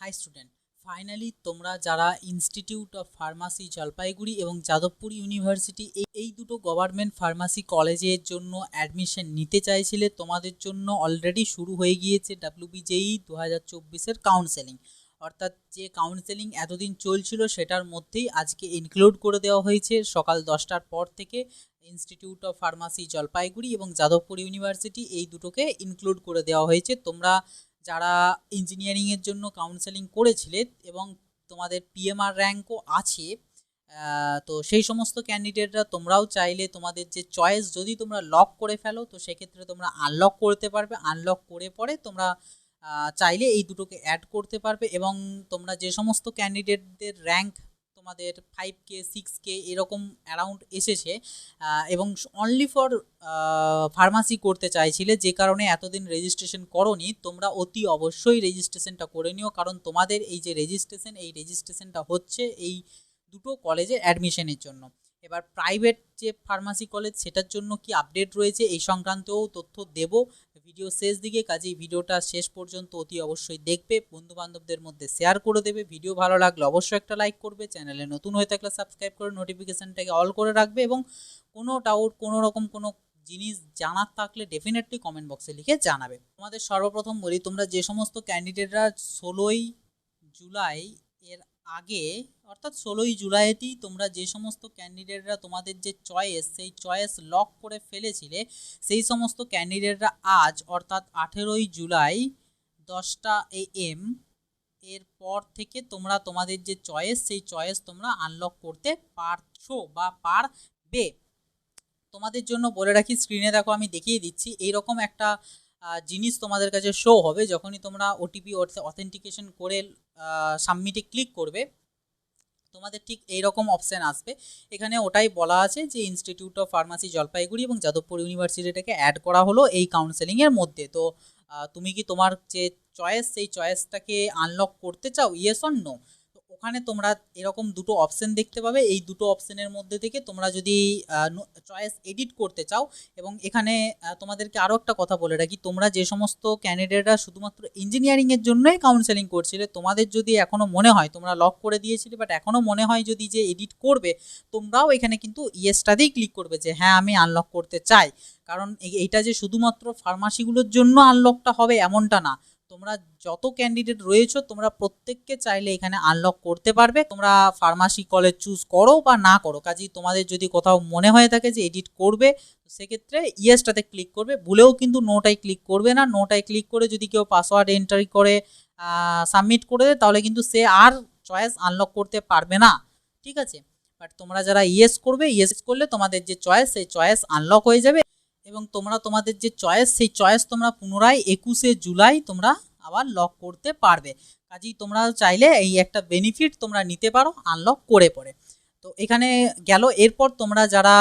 High student, finally তোমরা যারা institute of pharmacy Jalpaiguri এবং যাদবপুর ইউনিভার্সিটি এই দুটো গভর্নমেন্ট ফার্মাসি কলেজের জন্য অ্যাডমিশন নিতে চাইছিলে, তোমাদের জন্য অলরেডি শুরু হয়ে গিয়েছে WBJEE 2024-এর কাউন্সেলিং। অর্থাৎ যে কাউন্সেলিং এতদিন চলছিল সেটার মধ্যেই আজকে ইনক্লুড করে দেওয়া হয়েছে সকাল 10টার পর থেকে। ইনস্টিটিউট অফ ফার্মাসি জলপাইগুড়ি এবং যাদবপুর ইউনিভার্সিটি এই দুটোকে ইনক্লুড করে দেওয়া হয়েছে। তোমরা যারা ইঞ্জিনিয়ারিংয়ের জন্য কাউন্সেলিং করেছিলে এবং তোমাদের PMR র্যাঙ্কও আছে, তো সেই সমস্ত ক্যান্ডিডেটরা তোমরাও চাইলে তোমাদের যে চয়েস যদি তোমরা লক করে ফেলো তো সেক্ষেত্রে তোমরা আনলক করতে পারবে। আনলক করে পরে তোমরা চাইলে এই দুটোকে অ্যাড করতে পারবে এবং তোমরা যে সমস্ত ক্যান্ডিডেটদের র্যাঙ্ক তোমাদের 5K 6K এরকম অ্যারাউন্ড এসেছে এবং অনলি ফর ফার্মাসি করতে চাইছিলে, যে কারণে এতদিন রেজিস্ট্রেশন করোনি, তোমরা অতি অবশ্যই রেজিস্ট্রেশনটা করে নিও। কারণ তোমাদের এই যে রেজিস্ট্রেশনটা হচ্ছে এই দুটো কলেজের অ্যাডমিশনের জন্য। এবার প্রাইভেট যে ফার্মাসি কলেজ সেটার জন্য কি আপডেট রয়েছে এই সংক্রান্তও তথ্য দেব ভিডিও শেষ দিকে। কাজেই ভিডিওটা শেষ পর্যন্ত অতি অবশ্যই দেখবে, বন্ধুবান্ধবদের মধ্যে শেয়ার করে দেবে। ভিডিও ভালো লাগলে অবশ্যই একটা লাইক করবে, চ্যানেলে নতুন হয়ে থাকলে সাবস্ক্রাইব করে নোটিফিকেশানটাকে অল করে রাখবে এবং কোনো ডাউট কোনো রকম কোনো জিনিস জানার থাকলে ডেফিনেটলি কমেন্ট বক্সে লিখে জানাবে। তোমাদের সর্বপ্রথম বলি, তোমরা যে সমস্ত ক্যান্ডিডেটরা 16ই জুলাই এর আগে অর্থাৎ 16ই জুলাইতেই তোমরা যে সমস্ত ক্যান্ডিডেটরা তোমাদের যে চয়েস সেই চয়েস লক করে ফেলেছিলে, সেই সমস্ত ক্যান্ডিডেটরা আজ অর্থাৎ 18ই জুলাই 10টা AM এর পর থেকে তোমরা তোমাদের যে চয়েস সেই চয়েস তোমরা আনলক করতে পারছো বা পারবে। তোমাদের জন্য বলে রাখি, স্ক্রিনে দেখো আমি দেখিয়ে দিচ্ছি, এইরকম একটা জিনিস তোমাদের কাছে শো হবে যখনই তোমরা OTP অথেন্টিকেশন করে সাবমিটে ক্লিক করবে। তোমাদের ঠিক এইরকম অপশান আসবে। এখানে ওটাই বলা আছে যে ইনস্টিটিউট অফ ফার্মাসি জলপাইগুড়ি এবং যাদবপুর ইউনিভার্সিটিটাকে অ্যাড করা হলো এই কাউন্সেলিংয়ের মধ্যে। তো তুমি কি তোমার যে চয়েস সেই চয়েসটাকে আনলক করতে চাও, ইয়েস অর নো? তো ওখানে তোমরা এরকম দুটো অপশান দেখতে পাবে। এই দুটো অপশানের মধ্যে থেকে তোমরা যদি চয়েস এডিট করতে চাও, এবং এখানে তোমাদেরকে আরও একটা কথা বলে রাখি, তোমরা যে সমস্ত ক্যান্ডিডেটরা শুধুমাত্র ইঞ্জিনিয়ারিংয়ের জন্যই কাউন্সেলিং করছিলে, তোমাদের যদি এখনও মনে হয় তোমরা লক করে দিয়েছিলে বাট এখনও মনে হয় যদি যে এডিট করবে, তোমরাও এখানে কিন্তু ইয়েসটাতেই ক্লিক করবে যে হ্যাঁ আমি আনলক করতে চাই। কারণ এইটা যে শুধুমাত্র ফার্মাসিগুলোর জন্য আনলকটা হবে এমনটা না, তোমরা যত ক্যান্ডিডেট রয়েছো তোমরা প্রত্যেককে চাইলে এখানে আনলক করতে পারবে। তোমরা ফার্মাসি কলেজ চুজ করো বা না করো, কাজেই তোমাদের যদি কোথাও মনে হয়ে থাকে যে এডিট করবে সেক্ষেত্রে ইয়েসটাতে ক্লিক করবে, ভুলেও কিন্তু নোটাই ক্লিক করবে না। নোটাই ক্লিক করে যদি কেউ পাসওয়ার্ড এন্ট্রি করে সাবমিট করে দেয় তাহলে কিন্তু সে আর চয়েস আনলক করতে পারবে না, ঠিক আছে? বাট তোমরা যারা ইয়েস করবে, ইয়েস করলে তোমাদের যে চয়েস সেই চয়েস আনলক হয়ে যাবে এবং তোমরা তোমাদের যে চয়েস সেই চয়েস তোমরা পুনরায় 21শে জুলাই তোমরা আবার লক করতে পারবে। কাজেই তোমরা চাইলে এই একটা বেনিফিট তোমরা নিতে পারো আনলক করে পরে। তো এখানে গেল। এরপর তোমরা যারা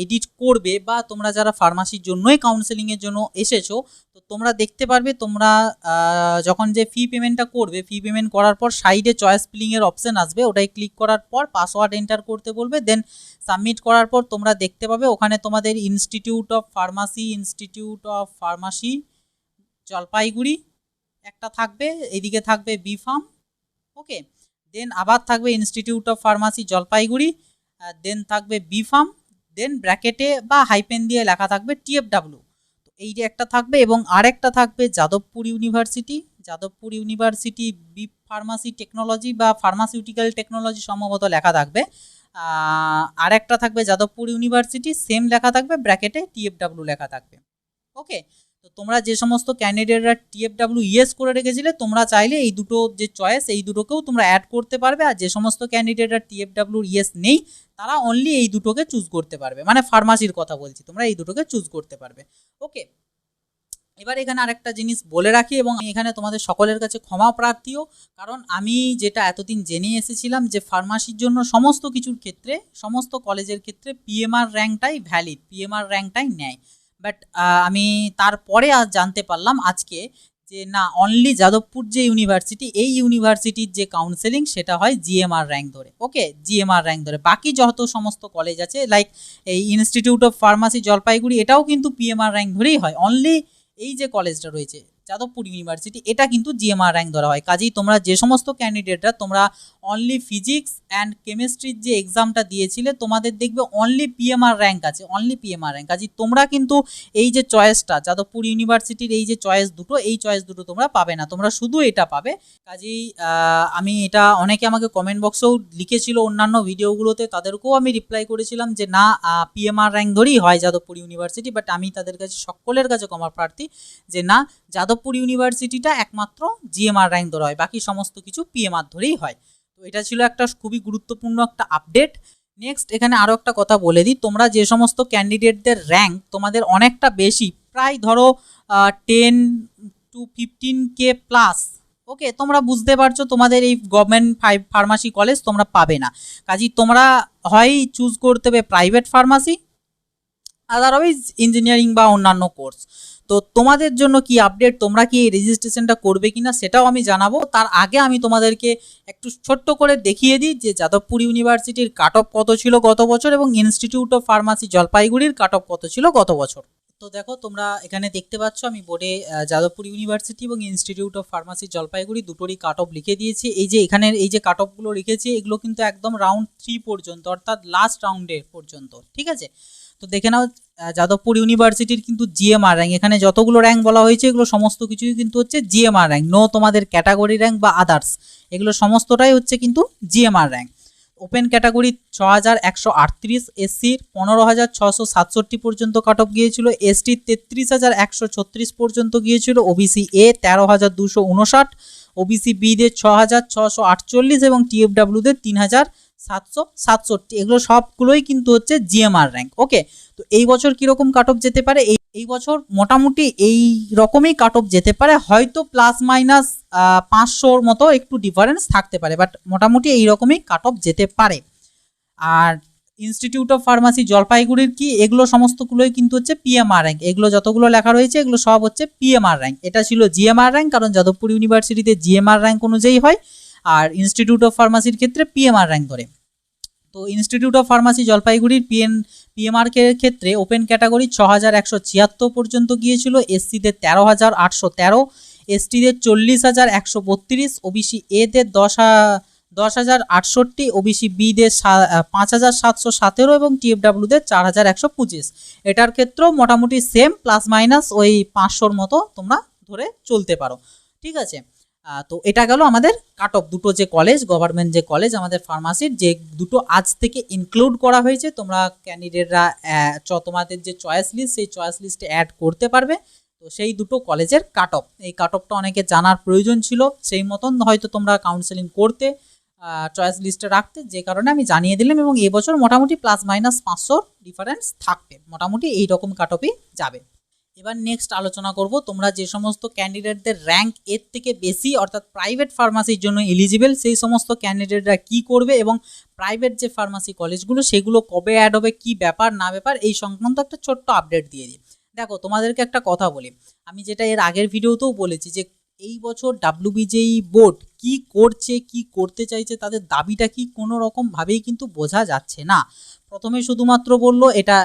এডিট করবে বা তোমরা যারা ফার্মাসির জন্যই কাউন্সেলিংয়ের জন্য এসেছো, তো তোমরা দেখতে পারবে তোমরা যখন যে ফি পেমেন্টটা করবে, ফি পেমেন্ট করার পর সাইডে চয়েস ফিলিংয়ের অপশান আসবে, ওটাই ক্লিক করার পর পাসওয়ার্ড এন্টার করতে বলবে, দেন সাবমিট করার পর তোমরা দেখতে পাবে ওখানে তোমাদের ইনস্টিটিউট অফ ফার্মাসি জলপাইগুড়ি একটা থাকবে, এদিকে থাকবে B.Pharm, ওকে, দেন আবার থাকবে ইনস্টিটিউট অফ ফার্মাসি জলপাইগুড়ি, দেন থাকবে B.Pharm, দেন ব্র্যাকেটে বা হাইপেন দিয়ে লেখা থাকবে TFW। তো এই যে একটা থাকবে এবং আরেকটা থাকবে Jadavpur university B pharmacy technology বা ফার্মাসিউটিক্যাল টেকনোলজি সম্ভবত লেখা থাকবে। আরেকটা থাকবে যাদবপুর ইউনিভার্সিটি, সেম লেখা থাকবে, ব্র্যাকেটে TFW লেখা থাকবে, ওকে। তো তোমরা যে সমস্ত ক্যান্ডিডেটরা TFW ইয়েস করে রেখেছিলে তোমরা চাইলে এই দুটো যে চয়েস এই দুটোকেও তোমরা অ্যাড করতে পারবে, আর যে সমস্ত ক্যান্ডিডেটরা TFW ইয়েস নেই তারা অনলি এই দুটোকে চুজ করতে পারবে, মানে ফার্মাসির কথা বলছি, তোমরা এই দুটোকে চুজ করতে পারবে, ওকে। এবার এখানে আরেকটা জিনিস বলে রাখি এবং এখানে তোমাদের সকলের কাছে ক্ষমা প্রার্থীও, কারণ আমি যেটা এতদিন জেনে এসেছিলাম যে ফার্মাসির জন্য সমস্ত কিছুর ক্ষেত্রে সমস্ত কলেজের ক্ষেত্রে PMR র্যাঙ্কটাই ভ্যালিড, PMR র্যাঙ্কটাই নেয়। বাট আমি তারপরে আজ জানতে পারলাম আজকে যে না, অনলি যাদবপুর যে ইউনিভার্সিটি এই ইউনিভার্সিটির যে কাউন্সেলিং সেটা হয় GMR র্যাঙ্ক ধরে, ওকে, GMR র্যাঙ্ক ধরে। বাকি যত সমস্ত কলেজ আছে লাইক এই ইনস্টিটিউট অফ ফার্মাসি জলপাইগুড়ি এটাও কিন্তু PMR র্যাঙ্ক ধরেই হয়। অনলি এই যে কলেজটা রয়েছে যাদবপুর ইউনিভার্সিটি, এটা কিন্তু জিএমআর র্যাঙ্ক ধরা হয়। কাজেই তোমরা যে সমস্ত ক্যান্ডিডেটরা তোমরা অনলি ফিজিক্স অ্যান্ড কেমিস্ট্রির যে এক্সামটা দিয়েছিলে তোমাদের দেখবে অনলি পিএমআর র্যাঙ্ক আছে, অনলি পিএমআর র্যাঙ্ক। কাজেই তোমরা কিন্তু এই যে চয়েসটা যাদবপুর ইউনিভার্সিটির এই যে চয়েস দুটো, এই চয়েস দুটো তোমরা পাবে না, তোমরা শুধু এটা পাবে। কাজেই আমি এটা অনেকে আমাকে কমেন্ট বক্সেও লিখেছিল অন্যান্য ভিডিওগুলোতে, তাদেরকেও আমি রিপ্লাই করেছিলাম যে না পিএমআর র্যাঙ্ক ধরেই হয় যাদবপুর ইউনিভার্সিটি। বাট আমি তাদের কাছে সকলের কাছে ক্ষমা প্রার্থী যে না, যাদবপুর ইউনিভার্সিটিটা একমাত্র জিএমআর র্যাঙ্ক ধরা হয়, বাকি সমস্ত কিছু পিএমআর ধরেই হয়। তো এটা ছিল একটা খুবই গুরুত্বপূর্ণ একটা আপডেট। নেক্সট এখানে আরও একটা কথা বলে দিই, তোমরা যে সমস্ত ক্যান্ডিডেটদের র্যাঙ্ক তোমাদের অনেকটা বেশি, প্রায় ধরো 10 to 15K প্লাস, ওকে, তোমরা বুঝতে পারছো তোমাদের এই গভর্নমেন্ট ফার্মাসি কলেজ তোমরা পাবে না। কাজেই তোমরা হয় চুজ করতে হবে প্রাইভেট ফার্মাসি, আদারওয়াইজ ইঞ্জিনিয়ারিং বা অন্যান্য কোর্স। তো তোমাদের জন্য কি আপডেট, তোমরা কি এই রেজিস্ট্রেশনটা করবে কিনা সেটাও আমি জানাবো। তার আগে আমি তোমাদেরকে একটু ছোট্ট করে দেখিয়ে দিই যে যাদবপুর ইউনিভার্সিটির কাট অফ কত ছিল গত বছর এবং ইনস্টিটিউট অফ ফার্মাসি জলপাইগুড়ির কাট অফ কত ছিল গত বছর। তো দেখো তোমরা এখানে দেখতে পাচ্ছ আমি বোর্ডে যাদবপুর ইউনিভার্সিটি এবং ইনস্টিটিউট অফ ফার্মাসি জলপাইগুড়ি দুটোরই কাট অফ লিখে দিয়েছি। এই যে এখানের এই যে কাট অফগুলো লিখেছি এগুলো কিন্তু একদম রাউন্ড 3 পর্যন্ত, অর্থাৎ লাস্ট রাউন্ডে পর্যন্ত, ঠিক আছে। তো দেখে নাও যাদবপুর ইউনিভার্সিটির কিন্তু জিএমআর র্যাঙ্ক, এখানে যতগুলো র্যাঙ্ক বলা হয়েছে এগুলো সমস্ত কিছুই কিন্তু হচ্ছে জিএমআর র্যাঙ্ক, নো তোমাদের ক্যাটাগরি র্যাঙ্ক বা আদার্স, এগুলো সমস্তটাই হচ্ছে কিন্তু জিএমআর র্যাঙ্ক। ওপেন ক্যাটাগরি 6138, এসসির 15667 পর্যন্ত কাট অফ গিয়েছিল, এসটির 33136 পর্যন্ত গিয়েছিল, ওবিসি এ 13259, ওবিসি বিদের 6648 এবং টিএফডাব্লিউদের 3767, এগুলো সবগুলোই কিন্তু হচ্ছে জিএমআর র্যাঙ্ক। ওকে, তো এই বছর কীরকম কাট অফ যেতে পারে, এই বছর মোটামুটি এই রকমই কাট অফ যেতে পারে, হয়তো প্লাস মাইনাস 500-র মতো একটু ডিফারেন্স থাকতে পারে, বাট মোটামুটি এই রকমই কাট অফ যেতে পারে। আর ইনস্টিটিউট অফ ফার্মাসি জলপাইগুড়ির কি, এগুলো সমস্তগুলোই কিন্তু হচ্ছে পিএমআর র্যাঙ্ক, এগুলো যতগুলো লেখা রয়েছে এগুলো সব হচ্ছে পিএমআর র্যাঙ্ক। এটা ছিল জিএমআর র্যাঙ্ক, কারণ যাদবপুর ইউনিভার্সিটিতে জিএমআর র্যাঙ্ক অনুযায়ী হয়, আর ইনস্টিটিউট অফ ফার্মাসির ক্ষেত্রে পিএমআর র্যাঙ্ক ধরে। তো ইনস্টিটিউট অফ ফার্মাসি জলপাইগুড়ির পিএমআর ক্ষেত্রে ওপেন ক্যাটাগরি 6176 পর্যন্ত গিয়েছিল, এসসিদের 13813, এসটিদের 40132, ওবিসি এদের 10,068, ওবিসি বিদের 5717 এবং টিএফডাব্লিউদের 4125। এটার ক্ষেত্রেও মোটামুটি সেম, প্লাস মাইনাস ওই 500-র মতো তোমরা ধরে চলতে পারো, ঠিক আছে। তো এটা গেল আমাদের কাট অফ, দুটো যে কলেজ গভর্নমেন্ট যে কলেজ আমাদের ফার্মাসির, যে দুটো আজ থেকে ইনক্লুড করা হয়েছে, তোমরা ক্যান্ডিডেটরা তোমাদের যে চয়েস লিস্ট সেই চয়েস লিস্টে অ্যাড করতে পারবে। তো সেই দুটো কলেজের কাট অফ, এই কাট অফটা অনেকে জানার প্রয়োজন ছিল, সেই মতন হয়তো তোমরা কাউন্সেলিং করতে চয়েস লিস্টে রাখতে, যে কারণে আমি জানিয়ে দিলাম। এবং এবছর মোটামুটি প্লাস মাইনাস 500 ডিফারেন্স থাকবে, মোটামুটি এই রকম কাট অফই যাবে। এবার নেক্সট আলোচনা করব তোমরা যে সমস্ত ক্যান্ডিডেটদের র্যাঙ্ক এর থেকে বেশি, অর্থাৎ প্রাইভেট ফার্মাসির জন্য এলিজিবল, সেই সমস্ত ক্যান্ডিডেটরা কি করবে এবং প্রাইভেট যে ফার্মাসি কলেজগুলো সেগুলো কবে অ্যাড হবে, কি ব্যাপার না ব্যাপার, এই সংক্রান্ত একটা ছোট্ট আপডেট দিয়ে দিই। দেখো তোমাদেরকে একটা কথা বলি, আমি যেটা এর আগের ভিডিওতেও বলেছি যে এই বছর ডাব্লিউবিজেই বোর্ড কি করছে, কি করতে চাইছে, তাদের দাবিটা কি কোনো রকমভাবেই কিন্তু বোঝা যাচ্ছে না। প্রথমে শুধুমাত্র বলল এটা,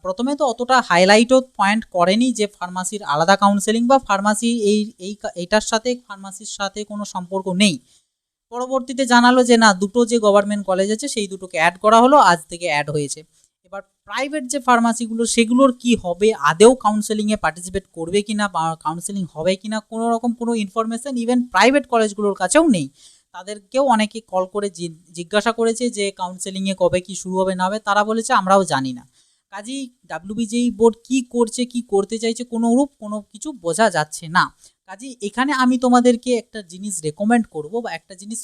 প্রথমে তো অতটা হাইলাইটও পয়েন্ট করেনি যে ফার্মাসির আলাদা কাউন্সেলিং বা ফার্মাসি এইটার সাথে ফার্মাসির সাথে কোনো সম্পর্ক নেই। পরবর্তীতে জানালো যে না, দুটো যে গভর্নমেন্ট কলেজ আছে সেই দুটোকে অ্যাড করা হলো, আজ থেকে অ্যাড হয়েছে। এবার প্রাইভেট যে ফার্মাসিগুলো সেগুলোর কি হবে, আদেও কাউন্সেলিংয়ে পার্টিসিপেট করবে কিনা বা কাউন্সেলিং হবে কিনা, কোনো রকম কোনো ইনফরমেশন ইভেন প্রাইভেট কলেজগুলোর কাছেও নেই। তাদেরকেও অনেকে কল করে জিজ্ঞাসা করেছে যে কাউন্সেলিংয়ে কবে কি শুরু হবে না হবে, তারা বলেছে আমরাও জানি না। কাজেই ডাব্লিউবিজেই বোর্ড কি করছে, কি করতে চাইছে, কোনো কিছু বোঝা যাচ্ছে না। কাজেই এখানে আমি তোমাদেরকে একটা জিনিস রেকমেন্ড করব বা একটা জিনিস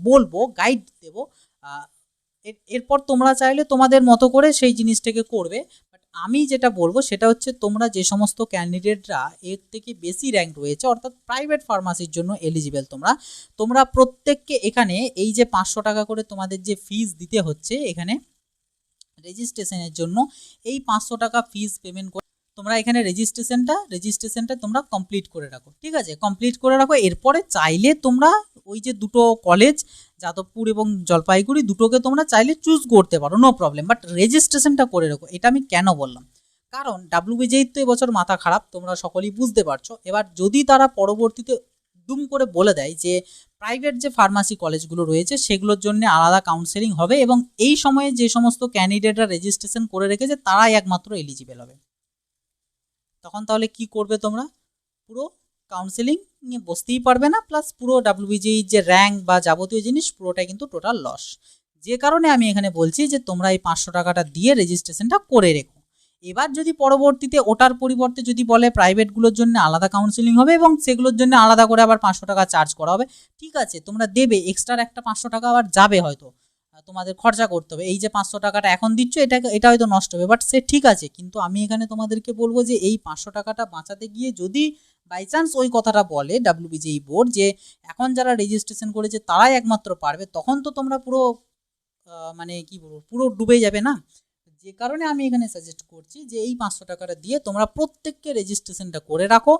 বলবো, গাইড দেব, এরপর তোমরা চাইলে তোমাদের মতো করে সেই জিনিসটাকে করবে। বাট আমি যেটা বলবো সেটা হচ্ছে তোমরা যে সমস্ত ক্যান্ডিডেটরা এর থেকে বেশি র্যাঙ্ক রয়েছে, অর্থাৎ প্রাইভেট ফার্মাসির জন্য এলিজিবল, তোমরা প্রত্যেককে এখানে এই যে 500 টাকা করে তোমাদের যে ফিস দিতে হচ্ছে এখানে রেজিস্ট্রেশনের জন্য, এই 500 টাকা ফিস পেমেন্ট করে তোমরা এখানে রেজিস্ট্রেশনটা তোমরা কমপ্লিট করে রাখো, ঠিক আছে, কমপ্লিট করে রাখো। এরপরে চাইলে তোমরা ওই যে দুটো কলেজ যাদবপুর এবং জলপাইগুড়ি দুটোকে তোমরা চাইলে চুজ করতে পারো, নো প্রবলেম, বাট রেজিস্ট্রেশনটা করে রাখো। এটা আমি কেন বললাম, কারণ ডাব্লিউবিজেই তো এবছর মাথা খারাপ, তোমরা সকলেই বুঝতে পারছো। এবার যদি তারা পরবর্তীতে দুম করে বলে দেয় যে প্রাইভেট যে ফার্মাসি কলেজগুলো রয়েছে সেগুলোর জন্য আলাদা কাউন্সেলিং হবে এবং এই সময়ে যে সমস্ত ক্যান্ডিডেটরা রেজিস্ট্রেশন করে রেখেছে তারাই একমাত্র এলিজিবল হবে, তখন তাহলে কি করবে তোমরা? পুরো কাউন্সেলিং নিয়ে বসতেই পারবে না, প্লাস পুরো ডাব্লিউবিজেই যে র্যাঙ্ক বা যাবতীয় জিনিস পুরোটাই কিন্তু টোটাল লস। যে কারণে আমি এখানে বলছি যে তোমরা এই 500 টাকাটা দিয়ে রেজিস্ট্রেশনটা করে রেখো। এবার যদি পরবর্তীতে ওটার পরিবর্তে যদি বলে প্রাইভেটগুলোর জন্য আলাদা কাউন্সেলিং হবে এবং সেগুলোর জন্য আলাদা করে আবার 500 টাকা চার্জ করা হবে, ঠিক আছে তোমরা দেবে, এক্সট্রা একটা 500 টাকা আবার যাবে, হয়তো তোমাদের খরচা করতে হবে। এই যে 500 টাকাটা এখন দিচ্ছ এটা হয়তো নষ্ট হবে, বাট সে ঠিক আছে, কিন্তু আমি এখানে তোমাদেরকে বলবো যে এই 500 টাকাটা বাঁচাতে গিয়ে যদি বাই চান্স ওই কথাটা বলে ডাব্লিউবিজেই বোর্ড যে এখন যারা রেজিস্ট্রেশন করেছে তারাই একমাত্র পারবে, তখন তো তোমরা পুরো মানে কি বলবো, পুরো ডুবে যাবে না। যে কারণে আমি এখানে সাজেস্ট করছি যে এই 500 টাকাটা দিয়ে তোমরা প্রত্যেককে রেজিস্ট্রেশনটা করে রাখো।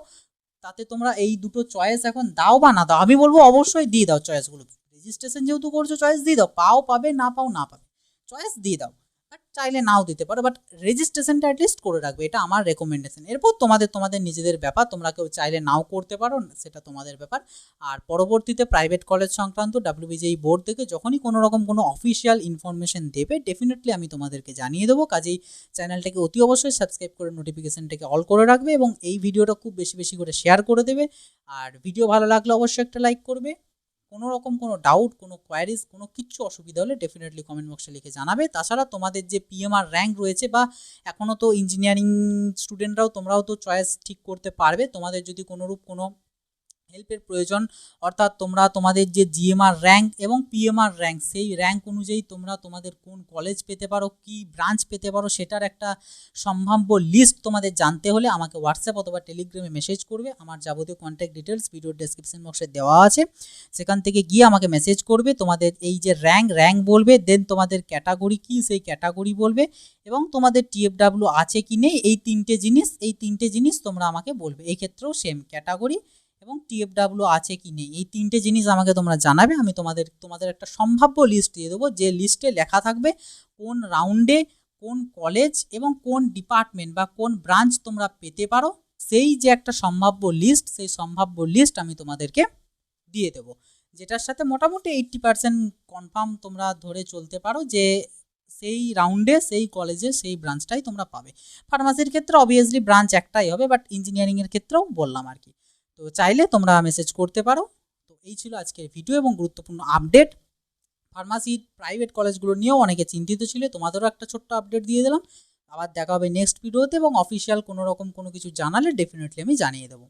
তাতে তোমরা এই দুটো চয়েস এখন দাও বা না দাও, আমি বলবো অবশ্যই দিয়ে দাও চয়েসগুলো। রেজিস্ট্রেশন যেহেতু করছো চয়েস দিয়ে দাও, পাও পাবে না পাও না পাবে, চয়েস দিয়ে দাও। বাট চাইলে নাও দিতে পারো, বাট রেজিস্ট্রেশনটা অ্যাটলিস্ট করে রাখবে, এটা আমার রেকমেন্ডেশন। এরপর তোমাদের নিজেদের ব্যাপার, তোমরা কেউ চাইলে নাও করতে পারো, সেটা তোমাদের ব্যাপার। আর পরবর্তীতে প্রাইভেট কলেজ সংক্রান্ত ডাব্লিউবিজেই বোর্ড থেকে যখনই কোনো রকম কোনো অফিসিয়াল ইনফরমেশন দেবে ডেফিনেটলি আমি তোমাদেরকে জানিয়ে দেবো। কাজেই চ্যানেলটাকে অতি অবশ্যই সাবস্ক্রাইব করে নোটিফিকেশনটাকে অল করে রাখবে এবং এই ভিডিওটা খুব বেশি বেশি করে শেয়ার করে দেবে। আর ভিডিও ভালো লাগলে অবশ্যই একটা লাইক করবে। কোনো রকম কোনো ডাউট, কোনো কোয়ারিজ, কোনো কিচ্ছু অসুবিধা হলে ডেফিনেটলি কমেন্ট বক্সে লিখে জানাবে। তাছাড়া তোমাদের যে পিএমআর র্যাঙ্ক রয়েছে বা এখনও তো ইঞ্জিনিয়ারিং স্টুডেন্টরাও তোমরাও তো চয়েস ঠিক করতে পারবে, তোমাদের যদি কোনোরূপ কোনো হেল্পের প্রয়োজন, অর্থাৎ তোমরা তোমাদের যে জিএমআর র্যাঙ্ক এবং পিএমআর র্যাঙ্ক সেই র্যাঙ্ক অনুযায়ী তোমরা তোমাদের কোন কলেজ পেতে পারো, কি ব্রাঞ্চ পেতে পারো, সেটার একটা সম্ভাব্য লিস্ট তোমাদের জানতে হলে আমাকে হোয়াটসঅ্যাপ অথবা টেলিগ্রামে মেসেজ করবে। আমার যাবতীয় কন্ট্যাক্ট ডিটেলস ভিডিওর ডেসক্রিপশন বক্সে দেওয়া আছে, সেখান থেকে গিয়ে আমাকে মেসেজ করবে। তোমাদের এই যে র্যাঙ্ক বলবে, দেন তোমাদের ক্যাটাগরি কি সেই ক্যাটাগরি বলবে এবং তোমাদের টিএফডাব্লিউ আছে কি নেই, এই তিনটে জিনিস তোমরা আমাকে বলবে। এই ক্ষেত্রেও সেম, ক্যাটাগরি এবং টিএফডাব্লিউ আছে কি নেই এই তিনটে জিনিস আমাকে তোমরা জানাবে। আমি তোমাদের একটা সম্ভাব্য লিস্ট দিয়ে দেবো, যে লিস্টে লেখা থাকবে কোন রাউন্ডে কোন কলেজ এবং কোন ডিপার্টমেন্ট বা কোন ব্রাঞ্চ তোমরা পেতে পারো, সেই যে একটা সম্ভাব্য লিস্ট, সেই সম্ভাব্য লিস্ট আমি তোমাদেরকে দিয়ে দেবো, যেটার সাথে মোটামুটি 80% কনফার্ম তোমরা ধরে চলতে পারো যে সেই রাউন্ডে সেই কলেজে সেই ব্রাঞ্চটাই তোমরা পাবে। ফার্মাসির ক্ষেত্রে অবভিয়াসলি ব্রাঞ্চ একটাই হবে, বাট ইঞ্জিনিয়ারিংয়ের ক্ষেত্রেও বললাম আর কি। তো চাইলে তোমরা মেসেজ করতে পারো। তো এই ছিল আজকের ভিডিও এবং গুরুত্বপূর্ণ আপডেট। ফার্মাসি প্রাইভেট কলেজগুলো নিয়েও অনেকে চিন্তিত ছিল, তোমাদেরও একটা ছোট্ট আপডেট দিয়ে দিলাম। আবার দেখা হবে নেক্সট ভিডিওতে এবং অফিসিয়াল কোনো রকম কোনো কিছু জানালে ডেফিনেটলি আমি জানিয়ে দেবো।